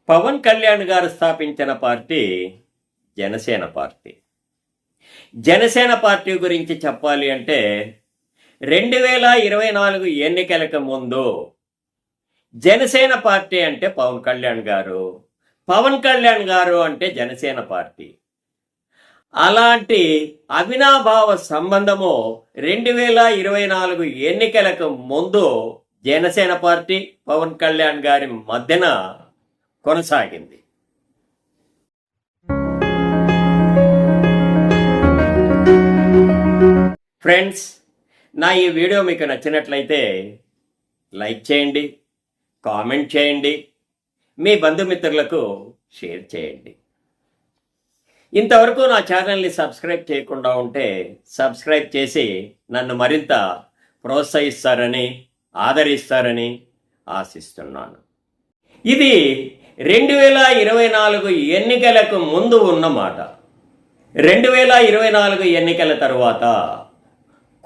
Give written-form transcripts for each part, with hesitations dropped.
పవన్ కళ్యాణ్ గారు స్థాపించిన party Janasena party. Janasena party గురించి చెప్పాలి అంటే 2024 ఎన్నికలకు ముందు జనసేన పార్టీ అంటే పవన్ కళ్యాణ్ గారు, పవన్ కళ్యాణ్ గారు అంటే జనసేన పార్టీ. అలాంటి అవినాభావ సంబంధము 2024 ఎన్నికలకు ముందు జనసేన పార్టీ పవన్ కళ్యాణ్ గారి మధ్యన కొనసాగింది. ఫ్రెండ్స్, నా ఈ వీడియో మీకు నచ్చినట్లయితే లైక్ చేయండి, కామెంట్ చేయండి, మీ బంధుమిత్రులకు షేర్ చేయండి. ఇంతవరకు నా ఛానల్ని సబ్స్క్రైబ్ చేయకుండా ఉంటే సబ్స్క్రైబ్ చేసి నన్ను మరింత ప్రోత్సహిస్తారని, ఆదరిస్తారని ఆశిస్తున్నాను. ఇది 2024 ఎన్నికలకు ముందు ఉన్న మాట. 2024 ఎన్నికల తరువాత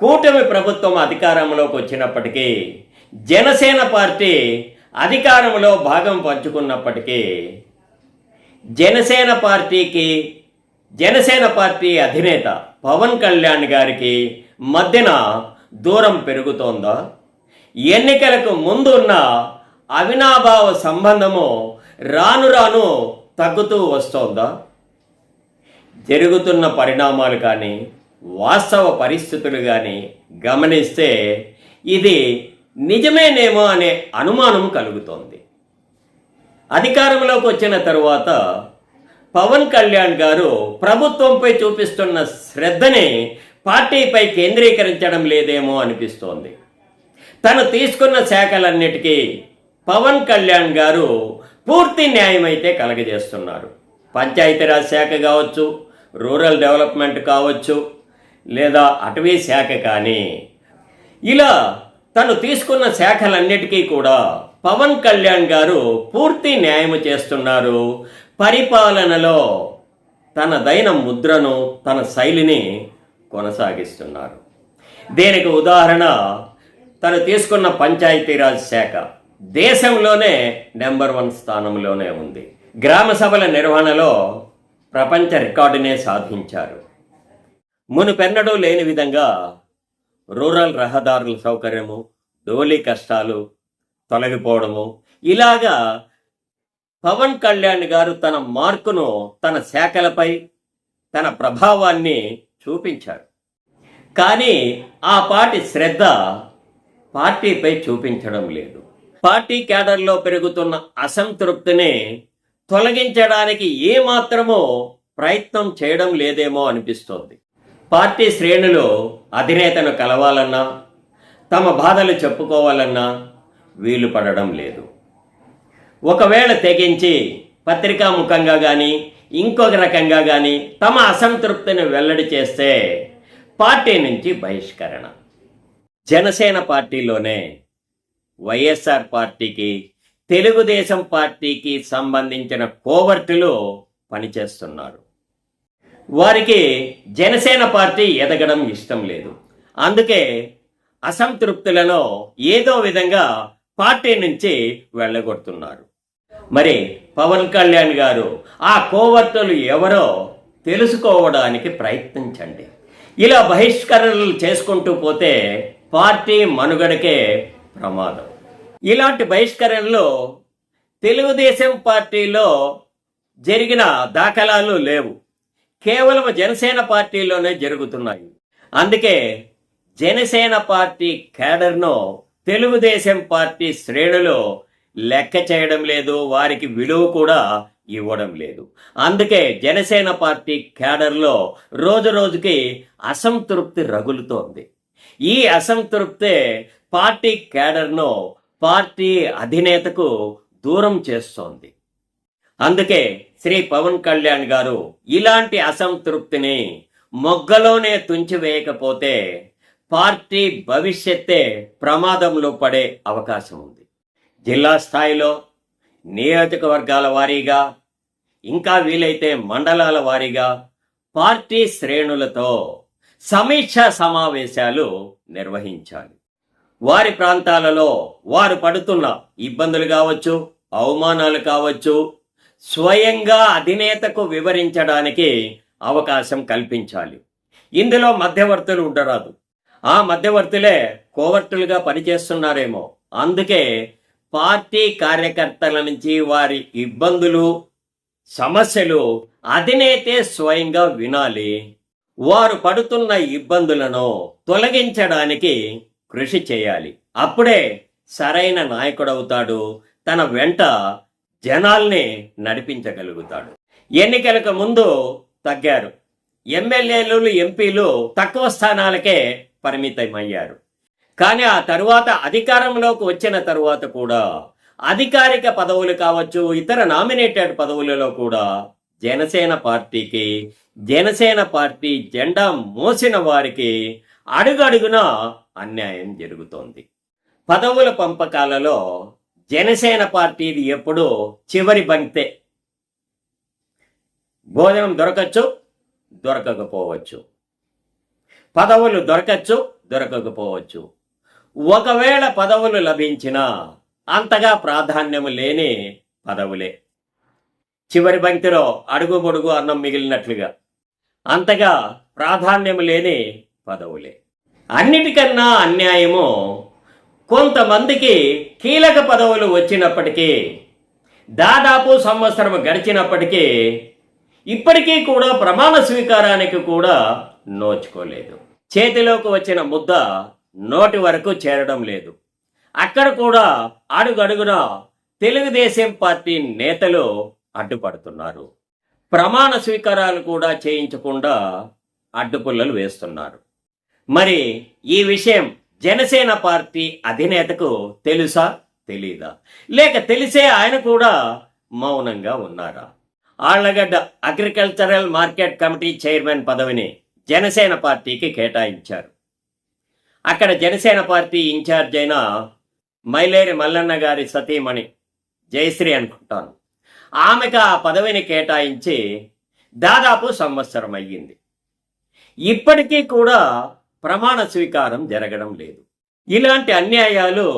కూటమి ప్రభుత్వం అధికారంలోకి వచ్చినప్పటికీ, జనసేన పార్టీ అధికారంలో భాగం పంచుకున్నప్పటికీ జనసేన పార్టీ అధినేత పవన్ కళ్యాణ్ గారికి మధ్యన దూరం పెరుగుతోందా? ఎన్నికలకు ముందు ఉన్న అవినాభావ సంబంధము రాను రాను తగ్గుతూ వస్తోందా? జరుగుతున్న పరిణామాలు కానీ, వాస్తవ పరిస్థితులు కానీ గమనిస్తే ఇది నిజమేనేమో అనే అనుమానం కలుగుతోంది. అధికారంలోకి వచ్చిన తరువాత పవన్ కళ్యాణ్ గారు ప్రభుత్వంపై చూపిస్తున్న శ్రద్ధని పార్టీపై కేంద్రీకరించడం లేదేమో అనిపిస్తోంది. తను తీసుకున్న శాఖలన్నిటికీ పవన్ కళ్యాణ్ గారు పూర్తి న్యాయం అయితే కలగజేస్తున్నారు. పంచాయతీరాజ్ శాఖ కావచ్చు, రూరల్ డెవలప్మెంట్ కావచ్చు, లేదా అటవీ శాఖ కానీ, ఇలా తను తీసుకున్న శాఖలన్నిటికీ కూడా పవన్ కళ్యాణ్ గారు పూర్తి న్యాయం చేస్తున్నారు. పరిపాలనలో తనదైన ముద్రను, తన శైలిని కొనసాగిస్తున్నారు. దీనికి ఉదాహరణ తను తీసుకున్న పంచాయతీరాజ్ శాఖ దేశంలోనే నెంబర్ 1 స్థానంలోనే ఉంది. గ్రామ సభల నిర్వహణలో ప్రపంచ రికార్డునే సాధించారు. మునుపెన్నడూ లేని విధంగా రూరల్ రహదారుల సౌకర్యము, డోలీ కష్టాలు తొలగిపోవడము, ఇలాగా పవన్ కళ్యాణ్ గారు తన మార్కును తన శాఖలపై, తన ప్రభావాన్ని చూపించారు. కానీ ఆ పార్టీ శ్రద్ధ పార్టీపై చూపించడం లేదు. పార్టీ క్యాడర్లో పెరుగుతున్న అసంతృప్తిని తొలగించడానికి ఏమాత్రమో ప్రయత్నం చేయడం లేదేమో అనిపిస్తోంది. పార్టీ శ్రేణులు అధినేతను కలవాలన్నా, తమ బాధలు చెప్పుకోవాలన్నా వీలు పడడం లేదు. ఒకవేళ తెగించి పత్రికాముఖంగా కానీ, ఇంకొక రకంగా కానీ తమ అసంతృప్తిని వెల్లడి చేస్తే పార్టీ నుంచి బహిష్కరణ. జనసేన పార్టీలోనే వైఎస్ఆర్ పార్టీకి, తెలుగుదేశం పార్టీకి సంబంధించిన కోవర్టులు పనిచేస్తున్నారు. వారికి జనసేన పార్టీ ఎదగడం ఇష్టం లేదు. అందుకే అసంతృప్తులను ఏదో విధంగా పార్టీ నుంచి వెళ్ళగొడుతున్నారు. మరి పవన్ కళ్యాణ్ గారు ఆ కోవర్టులు ఎవరో తెలుసుకోవడానికి ప్రయత్నించండి. ఇలా బహిష్కరణలు చేసుకుంటూ పోతే పార్టీ మనుగడకే ప్రమాదం. ఇలాంటి బహిష్కరణలు తెలుగుదేశం పార్టీలో జరిగిన దాఖలాలు లేవు. కేవలం జనసేన పార్టీలోనే జరుగుతున్నాయి. అందుకే జనసేన పార్టీ క్యాడర్ను తెలుగుదేశం పార్టీ శ్రేణులు లెక్క చేయడం లేదు, వారికి విలువ కూడా ఇవ్వడం లేదు. అందుకే జనసేన పార్టీ క్యాడర్లో రోజు రోజుకి అసంతృప్తి రగులుతోంది. ఈ అసంతృప్తే పార్టీ క్యాడర్ను పార్టీ అధినేతకు దూరం చేస్తోంది. అందుకే శ్రీ పవన్ కళ్యాణ్ గారు ఇలాంటి అసంతృప్తిని మొగ్గలోనే తుంచివేయకపోతే పార్టీ భవిష్యత్తే ప్రమాదంలో పడే అవకాశం ఉంది. జిల్లా స్థాయిలో, నియోజకవర్గాల వారీగా, ఇంకా వీలైతే మండలాల వారీగా పార్టీ శ్రేణులతో సమీక్షా సమావేశాలు నిర్వహించాలి. వారి ప్రాంతాలలో వారు పడుతున్న ఇబ్బందులు కావచ్చు, అవమానాలు కావచ్చు, స్వయంగా అధినేతకు వివరించడానికి అవకాశం కల్పించాలి. ఇందులో మధ్యవర్తులు ఉండరాదు. ఆ మధ్యవర్తులే కోవర్టులుగా పనిచేస్తున్నారేమో. అందుకే పార్టీ కార్యకర్తల నుంచి వారి ఇబ్బందులు, సమస్యలు అధినేతే స్వయంగా వినాలి. వారు పడుతున్న ఇబ్బందులను తొలగించడానికి కృషి చేయాలి. అప్పుడే సరైన నాయకుడవుతాడు. తన వెంట జనాల్ని నడిపించగలుగుతాడు. ఎన్నికలకు ముందు తగ్గారు. ఎమ్మెల్యేలు, ఎంపీలు తక్కువ స్థానాలకే పరిమితమయ్యారు. కానీ ఆ తరువాత అధికారంలోకి వచ్చిన తరువాత కూడా అధికారిక పదవులు కావచ్చు, ఇతర నామినేటెడ్ పదవులలో కూడా జనసేన పార్టీకి, జనసేన పార్టీ జెండా మోసిన వారికి అడుగడుగున అన్యాయం జరుగుతోంది. పదవుల పంపకాలలో జనసేన పార్టీది ఎప్పుడూ చివరి బంతే. భోజనం దొరకచ్చు, దొరకకపోవచ్చు. పదవులు దొరకచ్చు, దొరకకపోవచ్చు. ఒకవేళ పదవులు లభించినా అంతగా ప్రాధాన్యం లేని పదవులే. చివరి బంతిలో అడుగు పొడుగు అన్నం మిగిలినట్లుగా అంతగా ప్రాధాన్యం లేని పదవులే. అన్నిటికన్నా అన్యాయము కొంతమందికి కీలక పదవులు వచ్చినప్పటికీ, దాదాపు సంవత్సరం గడిచినప్పటికీ ఇప్పటికీ కూడా ప్రమాణ స్వీకారానికి కూడా నోచుకోలేదు. చేతిలోకి వచ్చిన ముద్ద నోటి వరకు చేరడం లేదు. అక్కడ కూడా అడుగడుగున తెలుగుదేశం పార్టీ నేతలు అడ్డుపడుతున్నారు. ప్రమాణ స్వీకారాలు కూడా చేయించకుండా అడ్డుపుల్లలు వేస్తున్నారు. మరి ఈ విషయం జనసేన పార్టీ అధినేతకు తెలుసా, తెలీదా? లేక తెలిసే ఆయన కూడా మౌనంగా ఉన్నారా? Allagadda agricultural market committee chairman పదవిని జనసేన పార్టీకి కేటాయించారు. అక్కడ జనసేన పార్టీ ఇన్ఛార్జ్ అయిన మైలేరి మల్లన్న గారి సతీమణి జయశ్రీ అనుకుంటాను, ఆమెకు ఆ పదవిని కేటాయించి దాదాపు సంవత్సరం అయ్యింది. ఇప్పటికీ కూడా ప్రమాణ స్వీకారం జరగడం లేదు. ఇలాంటి అన్యాయాలు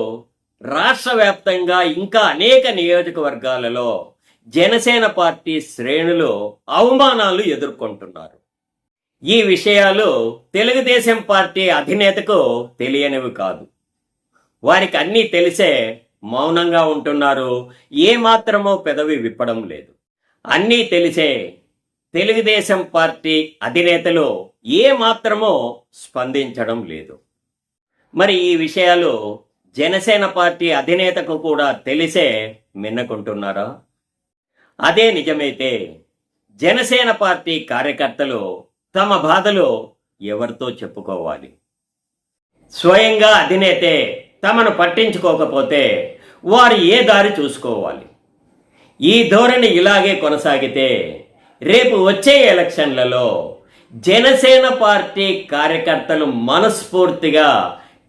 రాష్ట్ర వ్యాప్తంగా ఇంకా అనేక నియోజకవర్గాలలో జనసేన పార్టీ శ్రేణులు అవమానాలు ఎదుర్కొంటున్నారు. ఈ విషయాలు తెలుగుదేశం పార్టీ అధినేతకు తెలియనివి కాదు. వారికి అన్నీ తెలిసే మౌనంగా ఉంటున్నారు. ఏమాత్రమో పెదవి విప్పడం లేదు. అన్నీ తెలిసే తెలుగుదేశం పార్టీ అధినేతలు ఏమాత్రమో స్పందించడం లేదు. మరి ఈ విషయాలు జనసేన పార్టీ అధినేతకు కూడా తెలిసే మిన్నకుంటున్నారా? అదే నిజమైతే జనసేన పార్టీ కార్యకర్తలు తమ బాధలు ఎవరితో చెప్పుకోవాలి? స్వయంగా అధినేతే తమను పట్టించుకోకపోతే వారు ఏ దారి చూసుకోవాలి? ఈ ధోరణి ఇలాగే కొనసాగితే రేపు వచ్చే ఎలక్షన్లలో జనసేన పార్టీ కార్యకర్తలు మనస్ఫూర్తిగా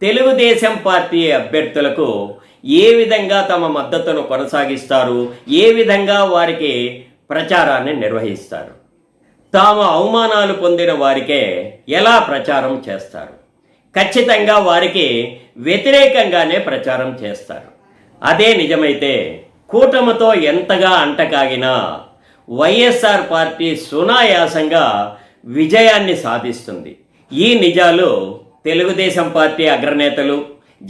తెలుగుదేశం పార్టీ అభ్యర్థులకు ఏ విధంగా తమ మద్దతును కొనసాగిస్తారు, ఏ విధంగా వారికి ప్రచారాన్ని నిర్వహిస్తారు, తాము అవమానాలు పొందిన వారికే ఎలా ప్రచారం చేస్తారు? ఖచ్చితంగా వారికి వ్యతిరేకంగానే ప్రచారం చేస్తారు. అదే నిజమైతే కూటమితో ఎంతగా అంటకాగినా వైఎస్ఆర్ పార్టీ సునాయాసంగా విజయాన్ని సాధిస్తుంది. ఈ నిజాలు తెలుగుదేశం పార్టీ అగ్రనేతలు,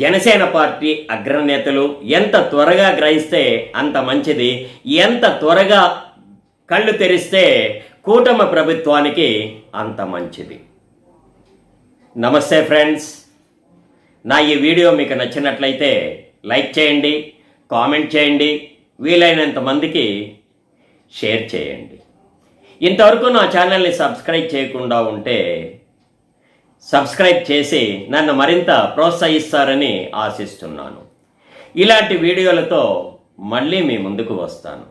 జనసేన పార్టీ అగ్రనేతలు ఎంత త్వరగా గ్రహిస్తే అంత మంచిది. ఎంత త్వరగా కళ్ళు తెరిస్తే కూటమి ప్రభుత్వానికి అంత మంచిది. నమస్తే ఫ్రెండ్స్, నా ఈ వీడియో మీకు నచ్చినట్లయితే లైక్ చేయండి, కామెంట్ చేయండి, వీలైనంత మందికి షేర్ చేయండి. ఇంతవరకు నా ఛానల్ని సబ్స్క్రైబ్ చేయకుండా ఉంటే సబ్స్క్రైబ్ చేసి నన్ను మరింత ప్రోత్సహిస్తారని ఆశిస్తున్నాను. ఇలాంటి వీడియోలతో మళ్ళీ మీ ముందుకు వస్తాను.